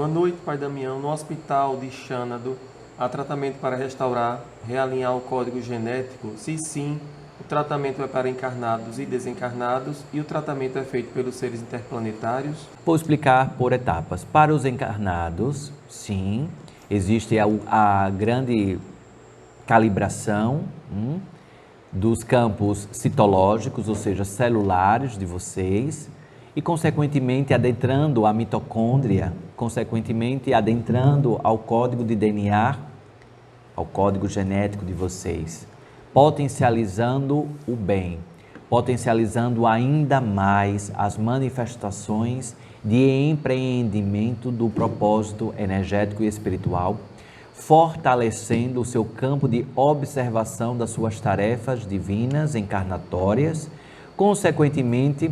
Boa noite, Pai Damião. No hospital de Xânado, há tratamento para restaurar, realinhar o código genético? Se sim, o tratamento é para encarnados e desencarnados e o tratamento é feito pelos seres interplanetários? Vou explicar por etapas. Para os encarnados, sim, existe a grande calibração dos campos citológicos, ou seja, celulares de vocês, e consequentemente adentrando a mitocôndria, consequentemente adentrando ao código de DNA, ao código genético de vocês, potencializando o bem, potencializando ainda mais as manifestações de empreendimento do propósito energético e espiritual, fortalecendo o seu campo de observação das suas tarefas divinas encarnatórias, consequentemente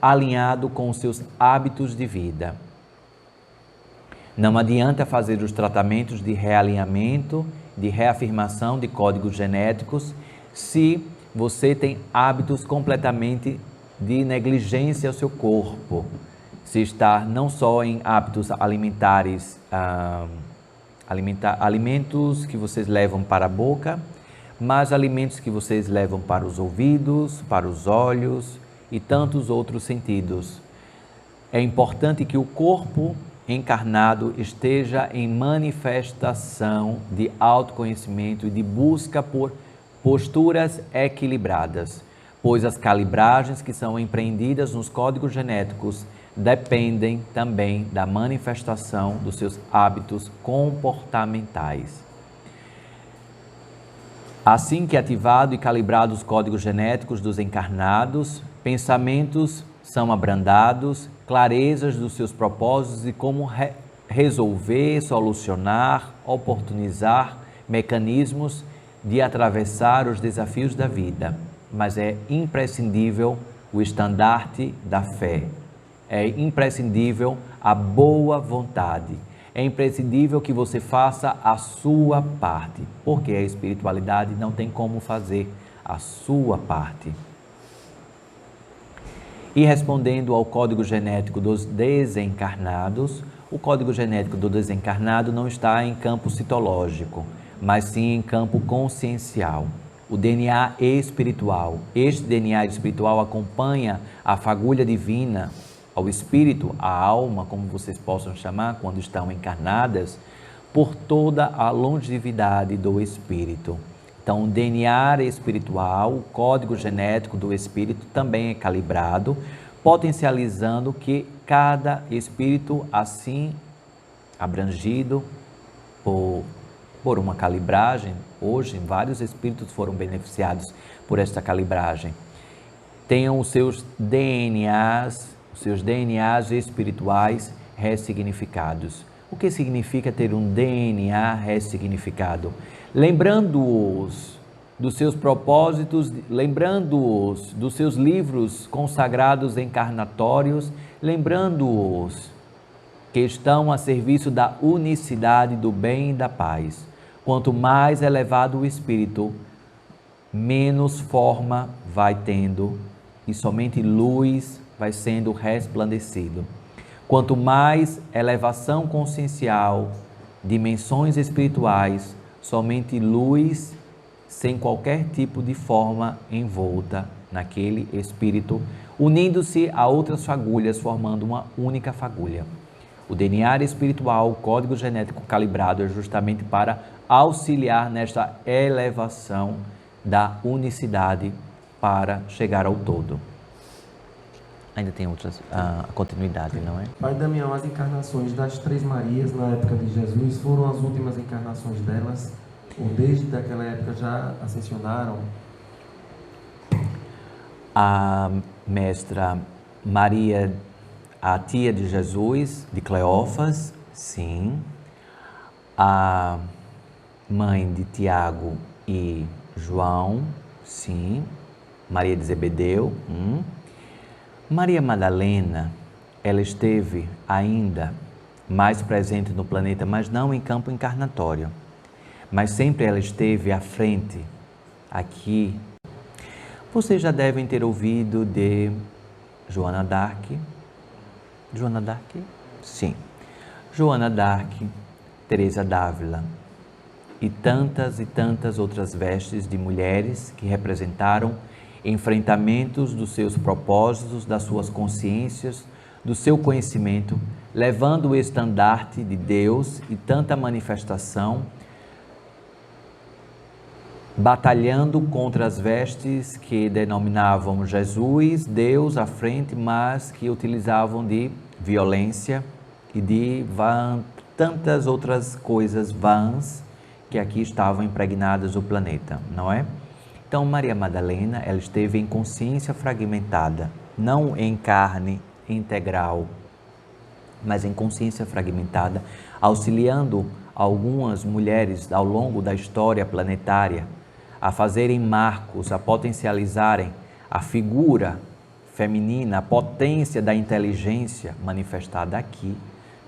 alinhado com os seus hábitos de vida. Não adianta fazer os tratamentos de realinhamento, de reafirmação de códigos genéticos, se você tem hábitos completamente de negligência ao seu corpo, se está não só em hábitos alimentares, alimentos que vocês levam para a boca, mas alimentos que vocês levam para os ouvidos, para os olhos e tantos outros sentidos. É importante que o corpo encarnado esteja em manifestação de autoconhecimento e de busca por posturas equilibradas, pois as calibragens que são empreendidas nos códigos genéticos dependem também da manifestação dos seus hábitos comportamentais. Assim que ativado e calibrado os códigos genéticos dos encarnados, pensamentos são abrandados, clarezas dos seus propósitos e como resolver, solucionar, oportunizar mecanismos de atravessar os desafios da vida. Mas é imprescindível o estandarte da fé, é imprescindível a boa vontade, é imprescindível que você faça a sua parte, porque a espiritualidade não tem como fazer a sua parte. E respondendo ao código genético dos desencarnados, o código genético do desencarnado não está em campo citológico, mas sim em campo consciencial. O DNA espiritual. Este DNA espiritual acompanha a fagulha divina, ao espírito, à alma, como vocês possam chamar, quando estão encarnadas, por toda a longevidade do espírito. Então, o DNA espiritual, o código genético do espírito também é calibrado, potencializando que cada espírito assim abrangido por uma calibragem, hoje vários espíritos foram beneficiados por esta calibragem, tenham os seus DNAs espirituais ressignificados. O que significa ter um DNA ressignificado? Lembrando-os dos seus propósitos, lembrando-os dos seus livros consagrados encarnatórios, lembrando-os que estão a serviço da unicidade, do bem e da paz. Quanto mais elevado o espírito, menos forma vai tendo e somente luz vai sendo resplandecido. Quanto mais elevação consciencial, dimensões espirituais, somente luz, sem qualquer tipo de forma envolta naquele espírito, unindo-se a outras fagulhas, formando uma única fagulha. O DNA espiritual, o código genético calibrado, é justamente para auxiliar nesta elevação da unicidade para chegar ao todo. Ainda tem outras continuidade, não é? Pai Damião, as encarnações das Três Marias na época de Jesus foram as últimas encarnações delas? Ou desde aquela época já ascensionaram? A mestra Maria, a tia de Jesus, de Cleófas, sim. A mãe de Tiago e João, sim. Maria de Zebedeu, Maria Madalena, ela esteve ainda mais presente no planeta, mas não em campo encarnatório. Mas sempre ela esteve à frente, aqui. Vocês já devem ter ouvido de Joana d'Arc. Joana d'Arc? Sim. Joana d'Arc, Teresa d'Ávila e tantas outras vestes de mulheres que representaram enfrentamentos dos seus propósitos, das suas consciências, do seu conhecimento, levando o estandarte de Deus e tanta manifestação, batalhando contra as vestes que denominavam Jesus, Deus à frente, mas que utilizavam de violência e de tantas outras coisas vãs que aqui estavam impregnadas no planeta, não é? Então, Maria Madalena, ela esteve em consciência fragmentada, não em carne integral, mas em consciência fragmentada, auxiliando algumas mulheres ao longo da história planetária a fazerem marcos, a potencializarem a figura feminina, a potência da inteligência manifestada aqui,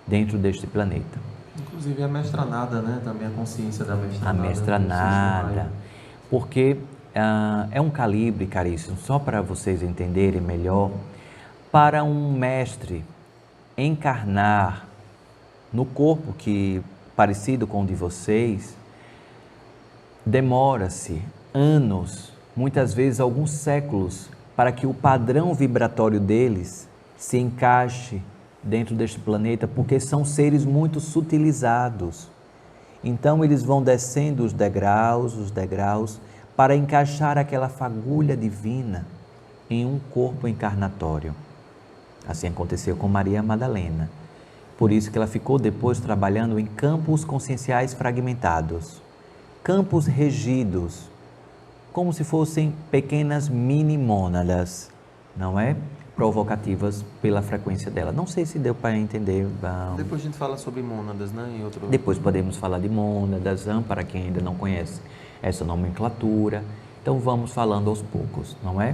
dentro deste planeta. Inclusive a mestranada, né? Também a consciência da mestranada. A mestranada, porque é um calibre, caríssimo, só para vocês entenderem melhor, para um mestre encarnar no corpo que parecido com o de vocês, demora-se anos, muitas vezes alguns séculos, para que o padrão vibratório deles se encaixe dentro deste planeta, porque são seres muito sutilizados. Então eles vão descendo os degraus, para encaixar aquela fagulha divina em um corpo encarnatório. Assim aconteceu com Maria Madalena. Por isso que ela ficou depois trabalhando em campos conscienciais fragmentados, campos regidos, como se fossem pequenas mini-mônadas, não é? Provocativas pela frequência dela. Não sei se deu para entender. Depois a gente fala sobre mônadas, né? Depois podemos falar de mônadas, para quem ainda não conhece essa nomenclatura. Então vamos falando aos poucos, não é?